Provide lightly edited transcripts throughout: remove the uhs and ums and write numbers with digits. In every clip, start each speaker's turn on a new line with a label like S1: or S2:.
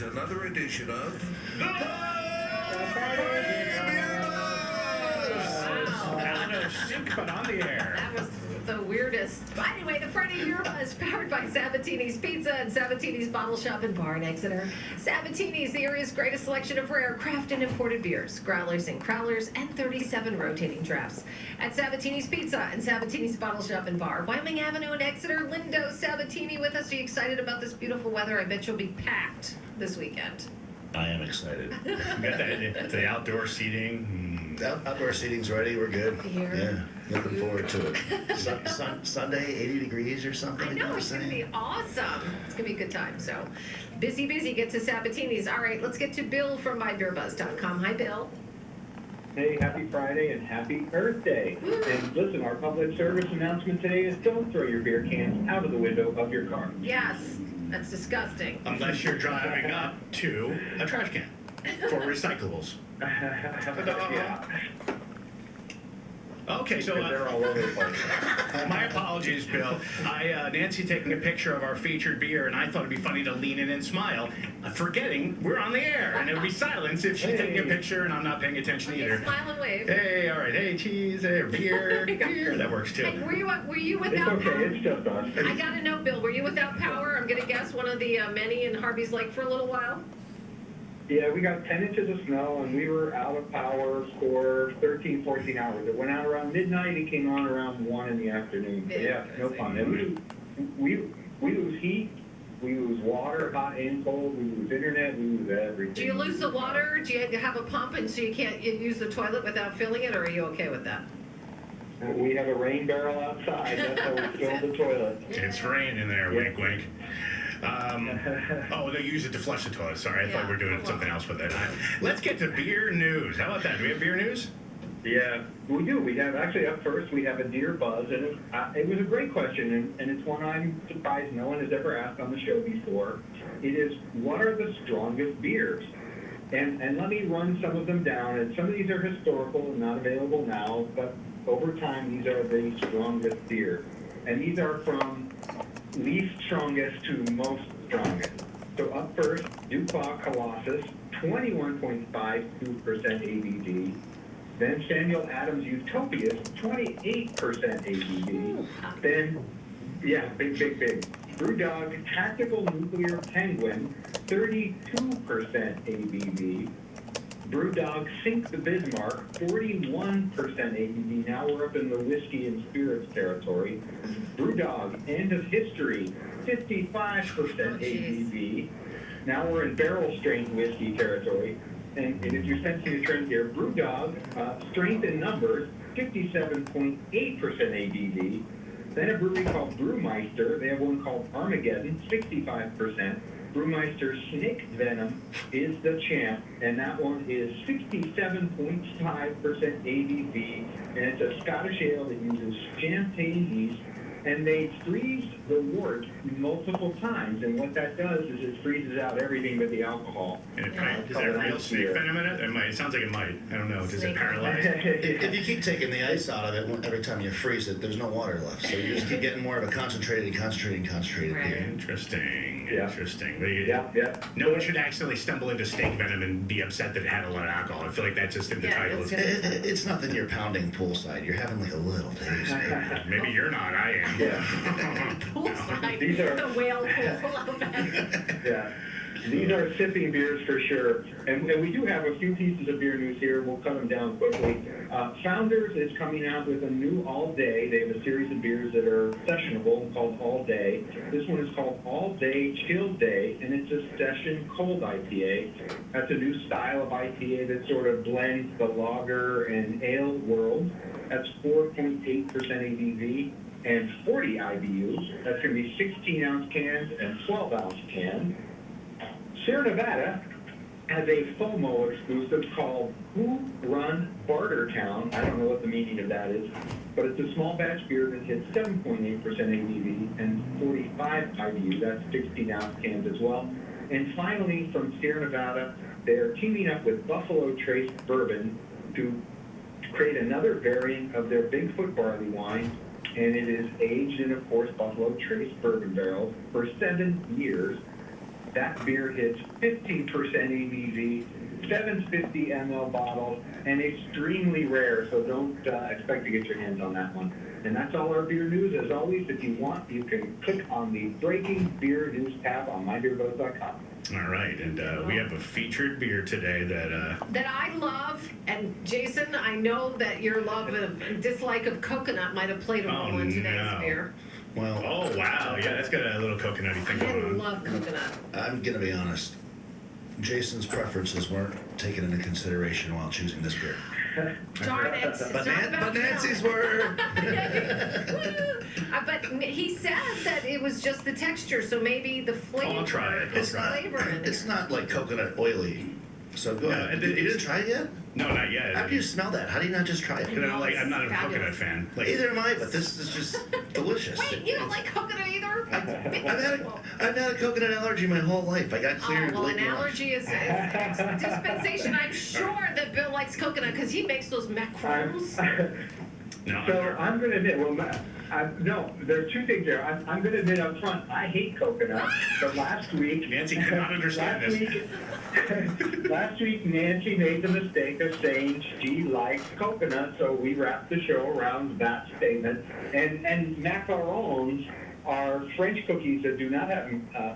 S1: another edition of
S2: But on the air.
S3: That was the weirdest. Anyway, the Friday BeerBuzz powered by Sabatini's Pizza and Sabatini's Bottle Shop and Bar in Exeter. Sabatini's, the area's greatest selection of rare craft and imported beers, growlers and crowlers, and 37 rotating drafts. At Sabatini's Pizza and Sabatini's Bottle Shop and Bar, Wyoming Avenue in Exeter. Lindo Sabatini with us. Are you excited about this beautiful weather? I bet you'll be packed this weekend.
S4: I am excited.
S2: You got the outdoor seating.
S4: Outdoor seating's ready. We're good.
S3: Here.
S4: Yeah, looking forward to it. Sunday, 80 degrees or something.
S3: I know, it's going to be awesome. It's going to be a good time. So, busy. Get to Sabatini's. All right, let's get to Bill from mybeerbuzz.com. Hi, Bill.
S5: Hey, happy Friday and happy Earth Day. And listen, our public service announcement today is don't throw your beer cans out of the window of your car.
S3: Yes, that's disgusting.
S2: Unless you're driving up to a trash can for recyclables.
S5: Yeah.
S2: Okay, so
S5: They're all over the place.
S2: my apologies, Bill. Nancy taking a picture of our featured beer, and I thought it'd be funny to lean in and smile, forgetting we're on the air, and it would be silence if she's taking a picture and I'm not paying attention
S3: Okay,
S2: either.
S3: smile and wave.
S2: Hey, all right, hey, cheese, hey, beer, beer, that works too.
S3: Hey, were you
S5: It's
S3: without
S5: okay,
S3: power?
S5: it's just us.
S3: I got to know, Bill, were you without power? I'm going to guess one of the many in Harvey's Lake for a little while.
S5: Yeah, we got 10 inches of snow and we were out of power for 13, 14 hours. It went out around midnight, it came on around 1 in the afternoon. So yeah, no fun. And we lose heat, we lose water, hot and cold, we lose internet, we lose everything.
S3: Do you lose the water? Do you have a pump and so you can't use the toilet without filling it, or are you okay with that?
S5: We have a rain barrel outside, that's how we fill the toilet.
S2: It's raining there, wink, wink. Oh, they use it to flush the toilet. Sorry, I thought we were doing something else with it. Let's get to beer news. How about that? Do we have beer news?
S5: Yeah, we do. We have, actually up first, we have a BeerBuzz, and it was a great question, and it's one I'm surprised no one has ever asked on the show before. It is, what are the strongest beers? And let me run some of them down, and some of these are historical and not available now, but over time, these are the strongest beers. And these are from least strongest to most strongest. So up first, DuPont Colossus, 21.52% ABV. Then Samuel Adams Utopias, 28% ABV. Then, yeah, big. BrewDog Tactical Nuclear Penguin, 32% ABV. BrewDog Sink the Bismarck, 41% ABV. Now we're up in the whiskey and spirits territory. BrewDog End of History, 55% ABV. Now we're in barrel strength whiskey territory. And if you're sensing a trend here, BrewDog Strength in Numbers, 57.8% ABV. Then a brewery called Brewmeister. They have one called Armageddon, 65%. Brewmeister Snake Venom is the champ, and that one is 67.5% ABV, and it's a Scottish ale that uses champagne yeast, and they freeze the wort multiple times, and what that does is it freezes out everything but the alcohol.
S2: Does that real snake venom in it? It sounds like it might. I don't know. Does it paralyze?
S4: If you keep taking the ice out of it every time you freeze it, there's no water left. So you just keep getting more of a concentrated beer.
S2: Interesting.
S5: Yeah.
S2: Interesting.
S5: Yeah.
S2: No one should accidentally stumble into snake venom and be upset that it had a lot of alcohol. I feel like that's just in the title.
S4: It's nothing you're pounding poolside. You're having like a little taste.
S2: Maybe you're not. I am.
S5: Yeah.
S3: Poolside.
S5: These are-
S3: The whale pool. I bet.
S5: Yeah. These are sipping beers for sure. And we do have a few pieces of beer news here. We'll cut them down quickly. Founders is coming out with a new All Day. They have a series of beers that are sessionable called All Day. This one is called All Day Chill Day, and it's a session cold IPA. That's a new style of IPA that sort of blends the lager and ale world. That's 4.8% ABV. And 40 IBUs. That's going to be 16-ounce cans and 12-ounce cans. Sierra Nevada has a FOMO exclusive called Who Run Bartertown. I don't know what the meaning of that is, but it's a small batch beer that hits 7.8% ABV and 45 IBU. That's 16-ounce cans as well. And finally, from Sierra Nevada, they're teaming up with Buffalo Trace Bourbon to create another variant of their Bigfoot barley wine, and it is aged in, of course, Buffalo Trace bourbon barrels for 7 years. That beer hits 15% ABV, 750 ml bottles, and extremely rare, so don't expect to get your hands on that one. And that's all our beer news. As always, if you want, you can click on the Breaking Beer News tab on mybeerbuzz.com.
S2: All right, and we have a featured beer today that
S3: I love, and Jason, I know that your love and dislike of coconut might have played a role in today's beer.
S4: Well,
S2: oh wow, yeah, that's got a little coconutty thing going
S3: I
S2: on.
S3: love coconut.
S4: I'm gonna be honest. Jason's preferences weren't taken into consideration while choosing this beer.
S3: Darn it. It's
S4: But,
S3: not about
S4: Nancy's
S3: him.
S4: were.
S3: But he says that it was just the texture, so maybe the flavor.
S2: I'll try it.
S3: There's flavor in it.
S4: It's not like coconut oily. So go
S2: Yeah,
S4: ahead.
S2: it
S4: You didn't
S2: is-
S4: try it yet?
S2: No, not yet.
S4: How do you smell that? How do you not just try it?
S2: Because I'm not a coconut fan. Like,
S4: Either am I, but this is just delicious.
S3: Wait, you don't like coconut either?
S4: I've had a coconut allergy my whole life. I got cleared
S3: well,
S4: late
S3: an
S4: in life.
S3: allergy is dispensation. I'm sure that Bill likes coconut because he makes those macarons.
S2: no,
S5: So I'm going to admit, no, there are two things there. I'm going to admit up front, I hate coconut. But last week,
S2: Nancy cannot understand
S5: last week, Nancy made the mistake of saying she likes coconut, so we wrapped the show around that statement. And macarons are French cookies that do not have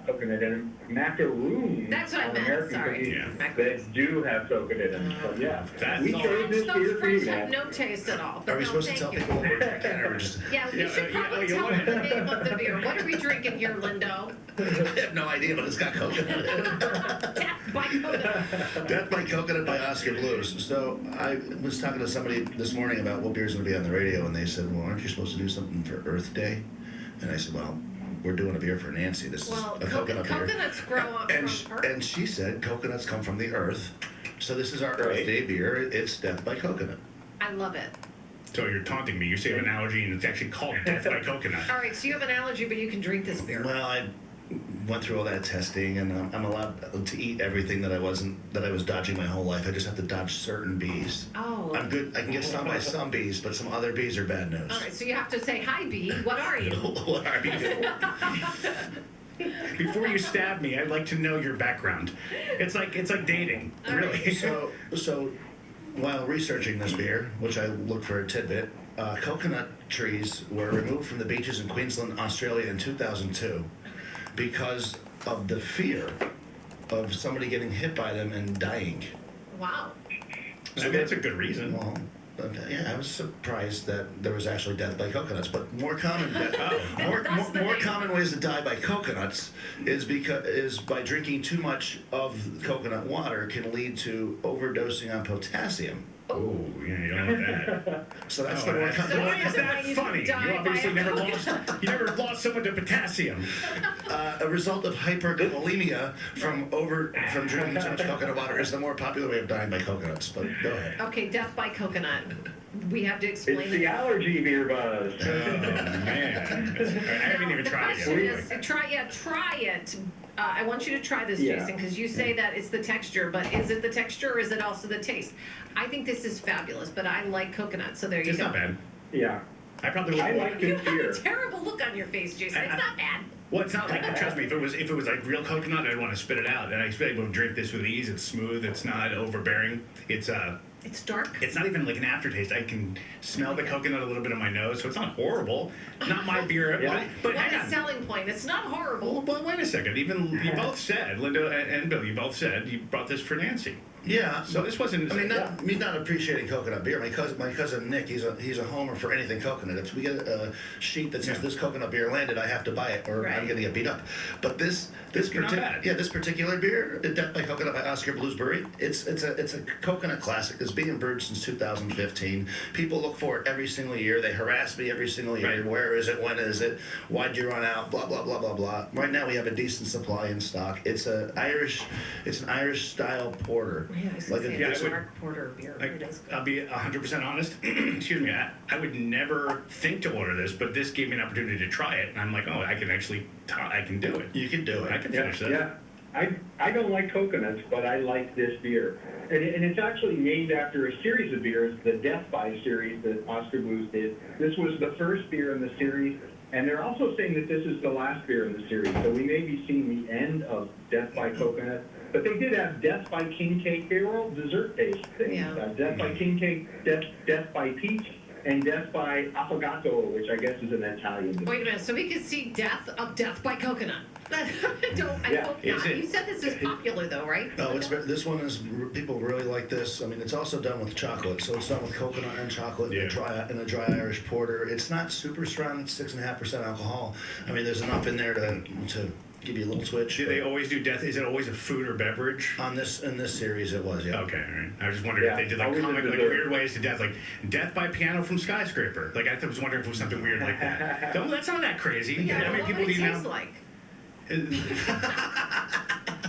S5: coconut in them. Macaroons
S3: That's what I
S5: are
S3: meant,
S5: American
S3: sorry.
S5: cookies
S2: Yeah.
S5: that do have coconut in them. So yeah,
S2: That's
S5: we
S2: all.
S5: chose this
S3: Those
S5: beer for
S3: French
S5: you,
S3: have
S5: man.
S3: no taste at all. But
S4: Are we
S3: no,
S4: supposed to
S3: thank
S4: tell
S3: you.
S4: people what we're drinking, or just?
S3: Yeah, we should probably
S2: you
S3: tell
S2: want
S3: them
S2: it.
S3: the name of the beer. What are we drinking here, Lindo?
S4: I have no idea, but it's got coconut in it.
S3: Death by coconut.
S4: Death by Coconut by Oskar Blues. So I was talking to somebody this morning about what beer's going to be on the radio, and they said, well, aren't you supposed to do something for Earth Day? And I said, well, we're doing a beer for Nancy. This
S3: Well,
S4: is a coconut beer.
S3: coconuts grow up
S4: And,
S3: from Earth.
S4: and she said coconuts come from the earth. So this is our Earth
S5: Right.
S4: Day beer. It's Death by Coconut.
S3: I love it.
S2: So you're taunting me. You say you have an allergy, and it's actually called Death by Coconut.
S3: All right, so you have an allergy, but you can drink this beer.
S4: Well, I went through all that testing, and I'm allowed to eat everything that I was dodging my whole life. I just have to dodge certain bees.
S3: Oh.
S4: I'm good. I can get stung by some bees, but some other bees are bad news.
S3: All right, so you have to say, hi, bee. What are you?
S4: What are you?
S2: Before you stab me, I'd like to know your background. It's like dating, really.
S4: So, while researching this beer, which I looked for a tidbit, coconut trees were removed from the beaches in Queensland, Australia in 2002 because of the fear of somebody getting hit by them and dying.
S3: Wow.
S2: I mean, that's a good reason.
S4: Well, yeah, I was surprised that there was actually death by coconuts, but more common more common ways to die by coconuts is by drinking too much of coconut water can lead to overdosing on potassium.
S2: Oh, yeah, you don't want that.
S4: So that's
S2: Oh,
S4: the more
S2: that's-
S4: common.
S2: why is that
S3: You
S2: funny?
S3: die
S2: You obviously
S3: by a
S2: never lost someone to potassium.
S4: A result of hyperkalemia from drinking too much coconut water is the more popular way of dying by coconuts. But go ahead.
S3: Okay, death by coconut. We have to explain
S5: It's the allergy beer buzz.
S2: Oh, man. I haven't even tried it
S3: The
S2: yet.
S3: question is, try it. I want you to try this,
S5: Yeah.
S3: Jason, because you say that it's the texture, but is it the texture or is it also the taste? I think this is fabulous, but I like coconut, so there you
S2: It's
S3: go.
S2: not bad.
S5: Yeah.
S2: I probably
S5: I
S2: would.
S5: like
S3: You
S5: this
S3: have
S5: beer.
S3: a terrible look on your face, Jason. It's not bad.
S2: Well, it's not like, trust me, if it was like real coconut, I'd want to spit it out. And I expect able to drink this with ease. It's smooth. It's not overbearing.
S3: It's dark.
S2: It's not even like an aftertaste. I can smell the coconut a little bit in my nose, so it's not horrible. Not my beer,
S5: Yeah.
S2: but
S3: What
S2: hang
S3: a
S2: on.
S3: selling point. It's not
S2: Well,
S3: horrible.
S2: but wait a second. Even you both said, Linda and Bill, you both said you brought this for Nancy.
S4: Yeah.
S2: So this wasn't.
S4: I mean, me not appreciating coconut beer. My cousin Nick, he's a homer for anything coconut. If we get a sheet that says this coconut beer landed, I have to buy it, or
S3: Right.
S4: I'm gonna get beat up. But this
S2: not bad.
S4: this particular beer, Death by Coconut by Oskar Blues Brewery, it's a coconut classic. It's being brewed since 2015. People look for it every single year. They harass me every single year.
S2: Right.
S4: Where is it? When is it? Why'd you run out? Blah blah blah blah blah. Right now we have a decent supply in stock. It's an Irish style porter.
S3: Yeah, I was
S4: Like
S3: gonna
S4: a-
S3: say
S2: yeah,
S3: it's
S2: I would-
S3: dark porter beer. It is good.
S2: I'll be 100% honest. Excuse me. I would never think to order this, but this gave me an opportunity to try it, and I'm like, oh, I can actually, I can do it.
S4: You can do it.
S2: I can
S5: Yeah,
S2: finish that.
S5: yeah. I don't like coconuts, but I like this beer. And it's actually named after a series of beers, the Death by series that Oskar Blues did. This was the first beer in the series And they're also saying that this is the last beer in the series, so we may be seeing the end of Death by Coconut. But they did have Death by King Cake. They were all dessert based things.
S3: Yeah.
S5: Death by King Cake, Death by Peach, and Death by Affogato, which I guess is an Italian dessert.
S3: Wait a minute. So we could see Death by Coconut. I
S5: Yeah.
S3: hope
S2: Is
S3: not.
S2: it?
S3: You said this is popular, though, right?
S4: No, this one is people really like this. I mean, it's also done with chocolate, so it's done with coconut and chocolate
S2: Yeah.
S4: in a dry Irish porter. It's not super strong. It's 6.5% alcohol. I mean, there's enough in there to give you a little twitch.
S2: Do they always do death? Is it always a food or beverage?
S4: In this series, it was, yeah.
S2: Okay, all right. I was just wondering
S5: Yeah,
S2: if they did like
S5: always a
S2: comic, like
S5: dessert.
S2: weird ways to death, like death by piano from skyscraper. Like I was wondering if it was something weird like that. No, that's not that crazy.
S3: Yeah,
S2: I mean,
S3: what
S2: people
S3: would it
S2: do
S3: taste
S2: now.
S3: like?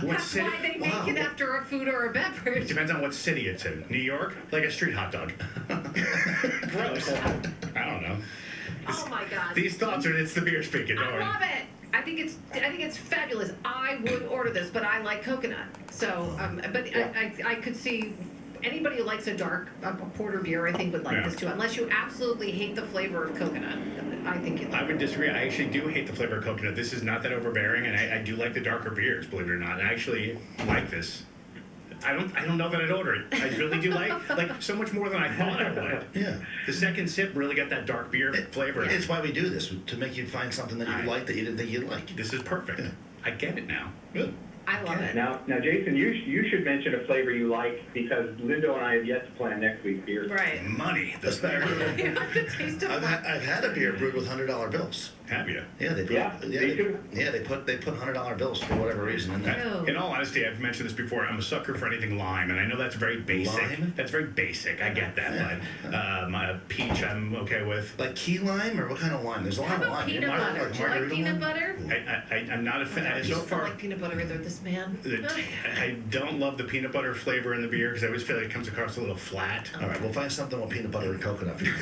S2: What
S3: That's
S2: city?
S3: why they make
S4: Wow.
S3: it after a food or a
S2: It
S3: beverage.
S2: depends on what city it's in. New York, like a street hot dog. Gross. I don't know.
S3: Oh my God.
S2: These thoughts are. It's the beer speaking. Don't
S3: I
S2: worry.
S3: love it. I think it's fabulous. I would order this, but I like coconut. So, but
S5: Yeah.
S3: I could see anybody who likes a porter beer, I think would like
S2: Yeah.
S3: this too. Unless you absolutely hate the flavor of coconut, I think you'd like
S2: I would disagree. I actually do hate the flavor of coconut. This is not that overbearing, and I do like the darker beers, believe it or not. I actually like this. I don't know that I'd order it. I really do like so much more than I thought I would.
S4: Yeah.
S2: The second sip really got that dark beer flavor.
S4: It's why we do this, to make you find something that you like that you didn't think you'd like.
S2: This is perfect. I get it now.
S4: Good.
S3: I love it.
S5: Now, Jason, you should mention a flavor you like because Lindo and I have yet to plan next week's beer.
S3: Right.
S2: Money.
S4: That's better.
S3: You have to taste it.
S4: I've had a beer brewed with $100 bills.
S2: Have you?
S4: Yeah, they put
S5: me too.
S4: they put $100 bills for whatever reason in there.
S3: Oh.
S2: In all honesty, I've mentioned this before. I'm a sucker for anything lime, and I know that's very basic.
S4: Lime?
S2: That's very basic. I get that, but my peach, I'm okay with.
S4: Like key lime, or what kind of lime? There's a
S3: How
S4: lot of
S3: about
S4: lime.
S3: peanut butter? Do you like
S4: margarita
S3: peanut
S4: lime?
S3: butter?
S2: I'm not a fan.
S3: I
S2: So
S3: don't
S2: far,
S3: like peanut butter either. This man.
S2: I don't love the peanut butter flavor in the beer because I always feel like it comes across a little flat.
S4: All right, we'll find something with peanut butter and coconut for you.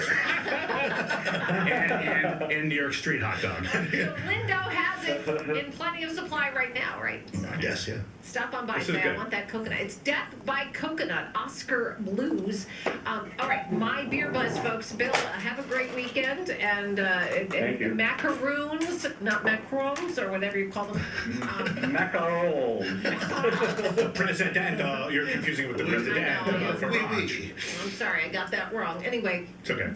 S2: and New York street hot dog.
S3: So Lindo has it in plenty of supply right now, right? So
S4: Yes, yeah.
S3: stop on by,
S2: This is
S3: say I
S2: good.
S3: want that coconut. It's Death by Coconut, Oskar Blues. All right, my beer buzz, folks. Bill, have a great weekend and
S5: Thank you.
S3: macaroons, not macarons or whatever you call them.
S5: Macaron.
S2: President. You're confusing it with the president.
S3: I know, yeah.
S2: Farage.
S3: I'm sorry, I got that wrong. Anyway,
S2: It's okay.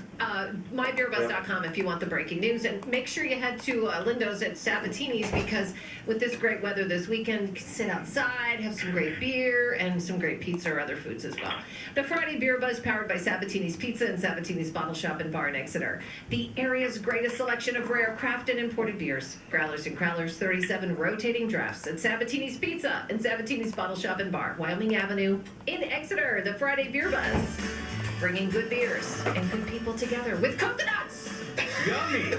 S3: mybeerbuzz.com if you want the breaking news. And make sure you head to Lindo's at Sabatini's because with this great weather this weekend, you can sit outside, have some great beer, and some great pizza or other foods as well. The Friday Beer Buzz powered by Sabatini's Pizza and Sabatini's Bottle Shop and Bar in Exeter. The area's greatest selection of rare craft and imported beers. Growlers and Crowlers, 37 rotating drafts at Sabatini's Pizza and Sabatini's Bottle Shop and Bar, Wyoming Avenue in Exeter. The Friday Beer Buzz, bringing good beers and good people together with coconuts.
S2: Yummy.